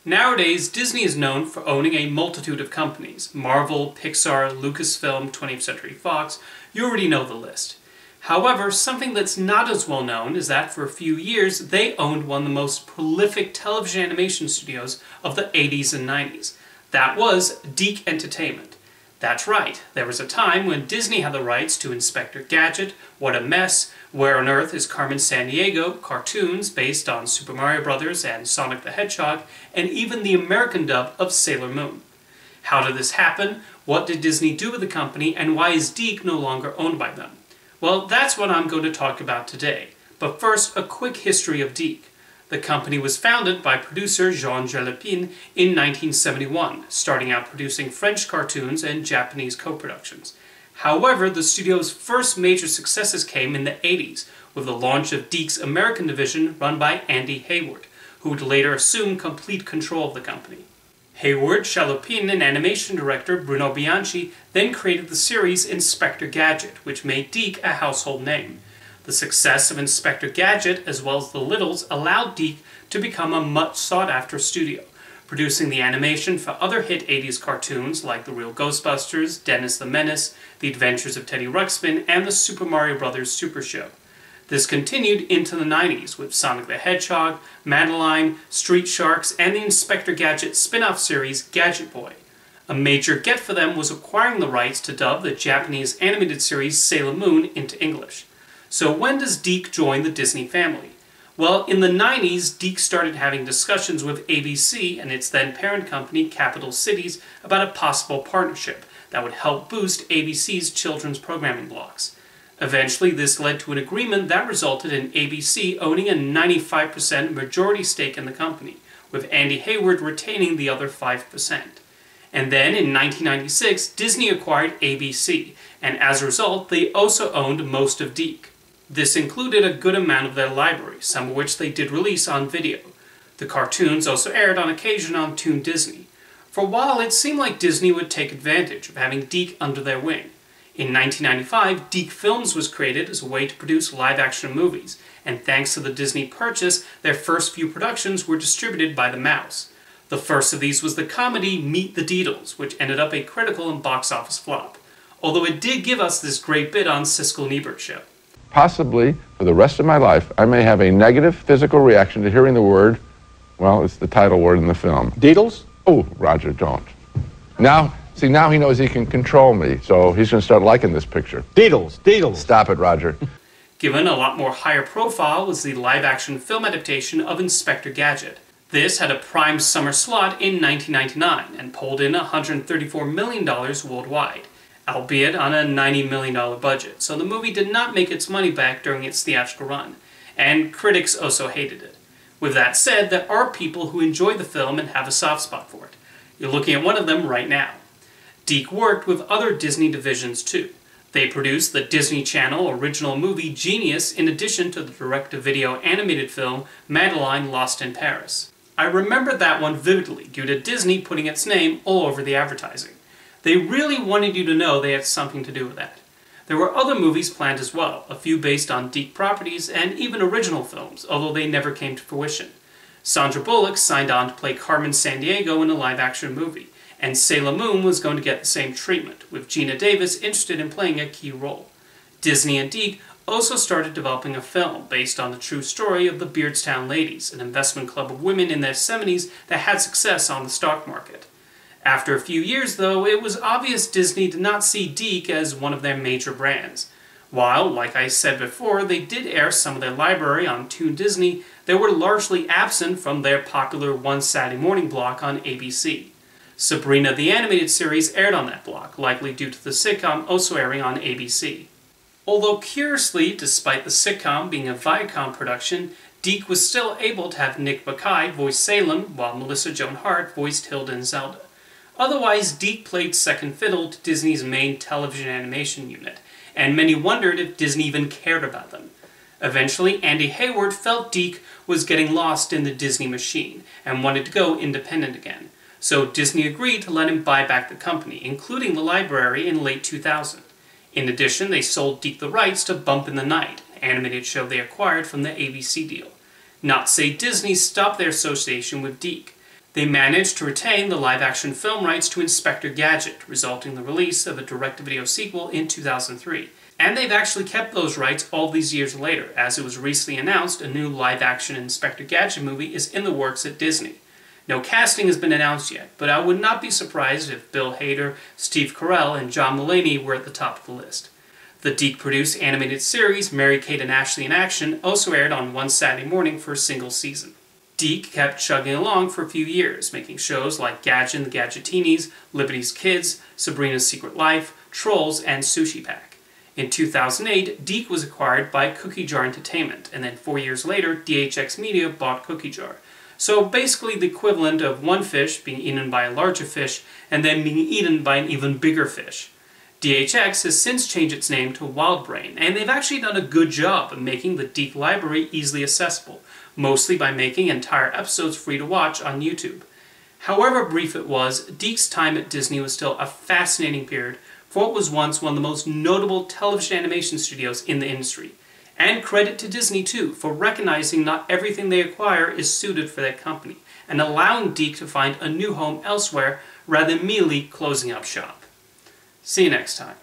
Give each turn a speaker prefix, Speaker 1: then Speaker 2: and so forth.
Speaker 1: Nowadays, Disney is known for owning a multitude of companies. Marvel, Pixar, Lucasfilm, 20th Century Fox, you already know the list. However, something that's not as well known is that for a few years, they owned one of the most prolific television animation studios of the 80s and 90s. That was DIC Entertainment. That's right, there was a time when Disney had the rights to Inspector Gadget, What a Mess, Where on Earth is Carmen Sandiego, cartoons based on Super Mario Bros. And Sonic the Hedgehog, and even the American dub of Sailor Moon. How did this happen? What did Disney do with the company? And why is DIC no longer owned by them? Well, that's what I'm going to talk about today. But first, a quick history of DIC. The company was founded by producer Jean Jalapin in 1971, starting out producing French cartoons and Japanese co-productions. However, the studio's first major successes came in the 80s, with the launch of DIC's American division run by Andy Hayward, who would later assume complete control of the company. Hayward, Jalapin, and animation director Bruno Bianchi then created the series Inspector Gadget, which made DIC a household name. The success of Inspector Gadget, as well as The Littles, allowed DIC to become a much sought-after studio, producing the animation for other hit 80s cartoons like The Real Ghostbusters, Dennis the Menace, The Adventures of Teddy Ruxpin, and the Super Mario Bros. Super Show. This continued into the 90s with Sonic the Hedgehog, Madeline, Street Sharks, and the Inspector Gadget spin-off series Gadget Boy. A major get for them was acquiring the rights to dub the Japanese animated series Sailor Moon into English. So when does DIC join the Disney family? Well, in the 90s, DIC started having discussions with ABC and its then parent company, Capital Cities, about a possible partnership that would help boost ABC's children's programming blocks. Eventually, this led to an agreement that resulted in ABC owning a 95% majority stake in the company, with Andy Hayward retaining the other 5%. And then, in 1996, Disney acquired ABC, and as a result, they also owned most of DIC. This included a good amount of their library, some of which they did release on video. The cartoons also aired on occasion on Toon Disney. For a while, it seemed like Disney would take advantage of having DIC under their wing. In 1995, DIC Films was created as a way to produce live-action movies, and thanks to the Disney purchase, their first few productions were distributed by the Mouse. The first of these was the comedy Meet the Deedles, which ended up a critical and box office flop, although it did give us this great bit on Siskel and Ebert show.
Speaker 2: Possibly, for the rest of my life, I may have a negative physical reaction to hearing the word, well, it's the title word in the film.
Speaker 3: Deedles?
Speaker 2: Oh, Roger, don't. Now he knows he can control me, so he's going to start liking this picture.
Speaker 3: Deedles.
Speaker 2: Stop it, Roger.
Speaker 1: Given a lot more higher profile was the live-action film adaptation of Inspector Gadget. This had a prime summer slot in 1999 and pulled in $134 million worldwide, albeit on a $90 million budget, so the movie did not make its money back during its theatrical run, and critics also hated it. With that said, there are people who enjoy the film and have a soft spot for it. You're looking at one of them right now. DIC worked with other Disney divisions too. They produced the Disney Channel original movie Genius in addition to the direct-to-video animated film Madeline Lost in Paris. I remember that one vividly due to Disney putting its name all over the advertising. They really wanted you to know they had something to do with that. There were other movies planned as well, a few based on DIC properties and even original films, although they never came to fruition. Sandra Bullock signed on to play Carmen Sandiego in a live-action movie, and Sailor Moon was going to get the same treatment, with Geena Davis interested in playing a key role. Disney and DIC also started developing a film based on the true story of the Beardstown Ladies, an investment club of women in their 70s that had success on the stock market. After a few years, though, it was obvious Disney did not see DIC as one of their major brands. While, like I said before, they did air some of their library on Toon Disney, they were largely absent from their popular One Saturday Morning block on ABC. Sabrina the Animated Series aired on that block, likely due to the sitcom also airing on ABC. Although curiously, despite the sitcom being a Viacom production, DIC was still able to have Nick Bakay voice Salem, while Melissa Joan Hart voiced Hilda and Zelda. Otherwise, DIC played second fiddle to Disney's main television animation unit, and many wondered if Disney even cared about them. Eventually, Andy Hayward felt DIC was getting lost in the Disney machine, and wanted to go independent again. So Disney agreed to let him buy back the company, including the library, in late 2000. In addition, they sold DIC the rights to Bump in the Night, an animated show they acquired from the ABC deal. Not to say Disney stopped their association with DIC. They managed to retain the live-action film rights to Inspector Gadget, resulting in the release of a direct-to-video sequel in 2003. And they've actually kept those rights all these years later, as it was recently announced a new live-action Inspector Gadget movie is in the works at Disney. No casting has been announced yet, but I would not be surprised if Bill Hader, Steve Carell, and John Mulaney were at the top of the list. The DIC-produced animated series Mary-Kate and Ashley in Action also aired on one Saturday morning for a single season. DIC kept chugging along for a few years, making shows like Gadget and the Gadgetinis, Liberty's Kids, Sabrina's Secret Life, Trolls, and Sushi Pack. In 2008, DIC was acquired by Cookie Jar Entertainment, and then 4 years later, DHX Media bought Cookie Jar. So basically the equivalent of one fish being eaten by a larger fish, and then being eaten by an even bigger fish. DHX has since changed its name to WildBrain, and they've actually done a good job of making the DIC library easily accessible, mostly by making entire episodes free to watch on YouTube. However brief it was, DIC's time at Disney was still a fascinating period for what was once one of the most notable television animation studios in the industry. And credit to Disney too, for recognizing not everything they acquire is suited for that company, and allowing DIC to find a new home elsewhere rather than merely closing up shop. See you next time.